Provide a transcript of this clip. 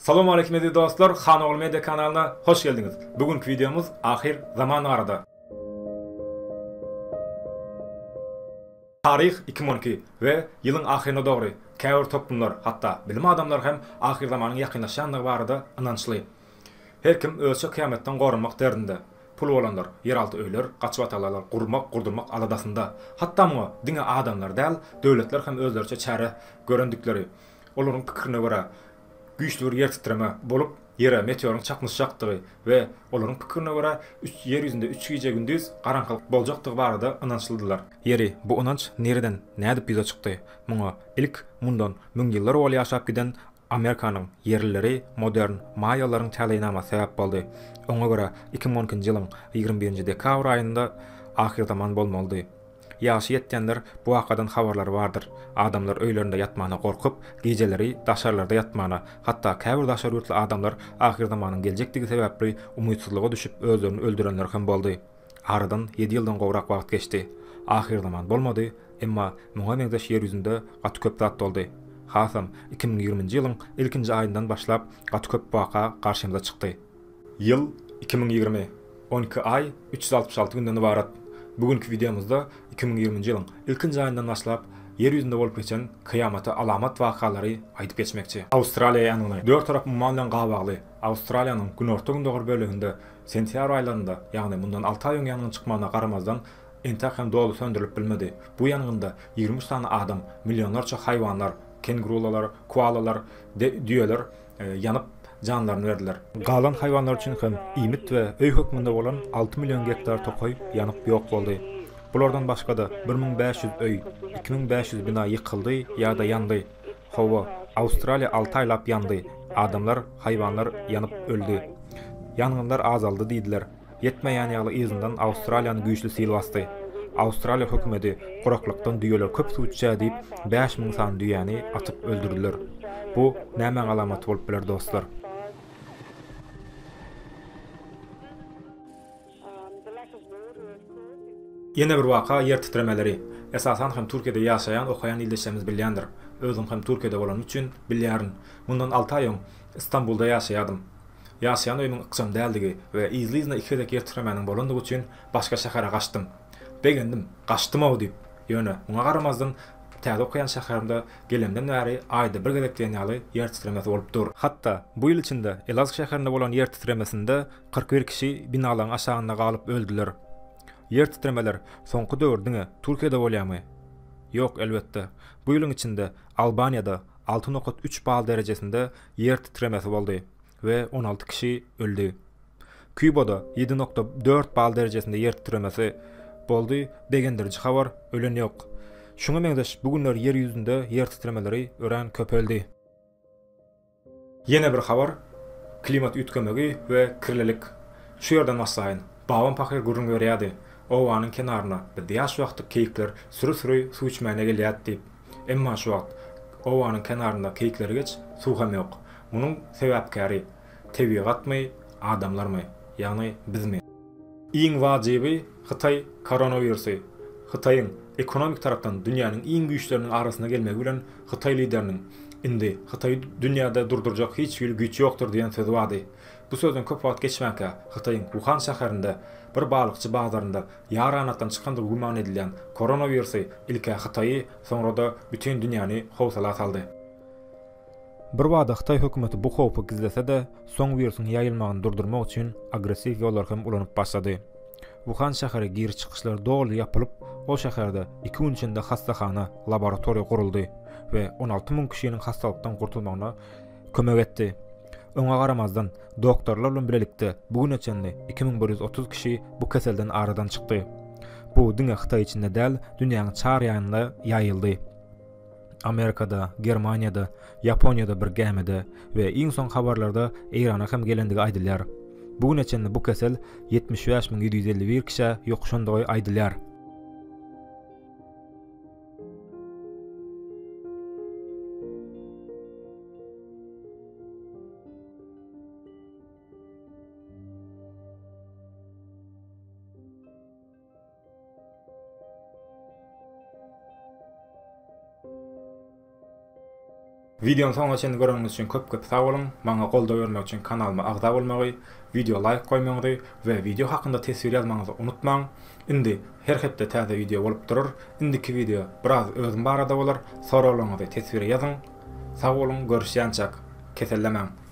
Salam aleyküm edi dostlar, Xanoğlu Media kanalına hoş geldiniz. Bugünkü videomuz ahir zaman arada. Tarih 2012 ve yılın ahirine doğru käwir toplumlar, hatta bilim adamlar hem ahir zamanın yakınlaşanlığı barada inançlı. Her kim ölçü kıyametten korunmak derdinde. Pul olanlar, yeraltı öýler, gaçwatalar, gurdurmak aladasında. Hatta mı dine adamlar däl, döwletler hem özlerçe çare görendikleri. Olaryň pikirine görä güýçli bir yer titreme bolup yere meteorun çakmışjakdygy ve olaryň pikirine görä yer ýüzünde 3 gece gündüz garankylyk boljakdygy barada inançlydylar. Yeri bu inanç nereden nädip bize çykdy? Muňa ilk mundan müň ýyllar ol ýaşap giden Amerikanyň yerlileri modern Mayalaryň täleýnama sebäp boldy. Oňa görä 2012-nji ýylyň 21-nji dekabr aýynda ahir zaman bolmaly. Ýaşy ýetdenler bu wakadan habarlary bardyr. Adamlar öýlerinde ýatmana gorkup, gejeleri daşarlarda ýatmana, hatda käbir daşar ýurtly adamlar ahir zamanyň geljektigi sebäpli umytsuzlyga düşüp özlerini öldürenler hem boldy. Aradan 7 ýyldan gowrak wagt geçdi. Ahir zaman bolmady, emma muňa meňzeş ýer ýüzünde gaty köp zat boldy. Hasam 2020-nji ýylyň ilkinji aýyndan başlap gaty köp waka garşymyza çykdy. Ýyl 2020, 12 ay 366 günden ibarat. Bugünkü videomuzda 2020-nji ýylyň ilkinji aýyndan başlap yer ýüzünde bolup geçen kıyamata alamat wakalary aýdyp geçmekçi. Awstraliýa ýanyny 4 tarap muman bilen gabagly. Awstraliýanyň günortagyň dogry böleginde sentýabr aýlarynda, ýagny bundan 6 aý ýanyň çykmagyna garamazdan entek hem dolu söndürilip bilmedi. Bu ýanygynda 20 sany adam, milyonlarça haýwanlar, kengurular, koalalar, düýeler ýanyp canlaryny berdiler. Galan haýwanlar üçin hem iýmit we öý hökmünde bolan 6 milyon gektar tokoy ýanyp ýok boldy. Bulardan başga da 1500 öý, 2500 bina ýykyldy ýa-da ýandy. Hawa Awstraliýa 6 aýlap ýandy. Adamlar, haýwanlar ýanyp öldü. Ýangynlar azaldy diýdiler. Yetmeýän ýaly ýyzyndan Awstraliýany güýçli sil bastı. Awstraliýa hökümeti guraklykdan düýeler köp suw içýär diýip 5000 san düýäni atyp öldürdiler. Bu näme alamaty bolup biler dostlar? Yine bir waka yer titremeleri. Esasan hem Türkiýede ýaşaýan, okaýan ildeşlerimiz bilýändir. Özüm hem Türkiýede bolan üçin bilýärin. Mundan 6 aýyň İstanbulda ýaşaýardym. Ýaşaýan öýümiň ykşam däldi we izli-izne iki yer titremeniň bolandygy üçin başga şähere gaçdym. Begendim, gaçdym-aw diýip. Ýöne, muňa garamazdan täze okaýan şäherimde gelemden bäri aýda bir gedekden ýaly yer titremesi bolup dur. Hatda bu ýyl içinde Elazığ şäherinde bolan yer titremesinde 41 kişi binalaryň aşagynda galyp öldüler. Yer titremeler soňky döwürdiňe Türkiýede bolýarmy? Ýok, elbetde. Bu ýylyň içinde Albaniýada 6.3 bal derejesinde yer titremesi boldy we 16 kişi öldü. Kübada 7.4 bal derejesinde yer titremesi boldy degendirji habar ölen ýok. Şuňa meňzeş bugünler yer ýüzünde yer titremeleri ören köpeldi. Ýene bir habar, klimat ütkemegi we kirlilik. Şu ýerden başlaýyn. Babam pahyr gurrun görýärdi. Owanyň kenaryna bir ýaş wagtda keýikler sürü suw içmäne gelýärdi. Emma şu wagt owanyň kenarynda keýikler geç suw hem ýok. Munyň sebäpkäri tebigatmy, adamlarmy, ýagny bizmi? Iň wajibi Hytaý koronavirusy. Hytaýyň ekonomik tarapdan dünýäniň iň güýçleriniň arasyna gelmegi bilen Hytaý lideriniň indi Hytaý dünýäde durdurjak hiç bir güýç ýokdur diýen sözi wady. Bu sözden köp wagt geçmäke Hytaýyň Wuhan şäherinde bir balykçy bazarynda ýaranatdan çykandyr guman edilen koronavirusy ilkä Hytaýy, soňra da bütün dünýäni howsala saldy. Bir wada Hytaý hökümeti bu howpy gizlese-de, soň virusyň ýaýylmagyny durdurmak üçin agressiw ýollar hem ulanyp başlady. Wuhan şäheri gir çykyşlar dogly ýapylyp, o şäherde 2 gün içinde hastahana, laboratoriýa guruldy we 16 000 kişiniň hastalykdan gurtulmagyna kömek etdi. Oňa garamazdan doktorlar bilen birlikde bugün içinde 2130 kişi bu keselden aradan çykdy. Bu diňe Hytaý içinde däl, dünýäniň çar ýanynda ýaýyldy. Amerikada, Germaniýada, Ýaponiýada bir gemide we iň soň habarlarda Irana hem gelendigi aýdylýar. Bugün içinde bu kesel 75.751 kişi ýokşandygy aýdylýar. Videonun soňuna çenli görüňiz üçin köp sag bolun. Maňa golda bermek üçin kanalyma agda bolmagy, video like goýmagy we video hakynda tesbir ýazmaňyzy unutmaň. Indi her hepde täze video bolup durur. Indiki video biraz özüm barada bolar. Soralaryňyzy tesbire ýazyň. Sag bolun, görüşýänçek. Kesellemäň.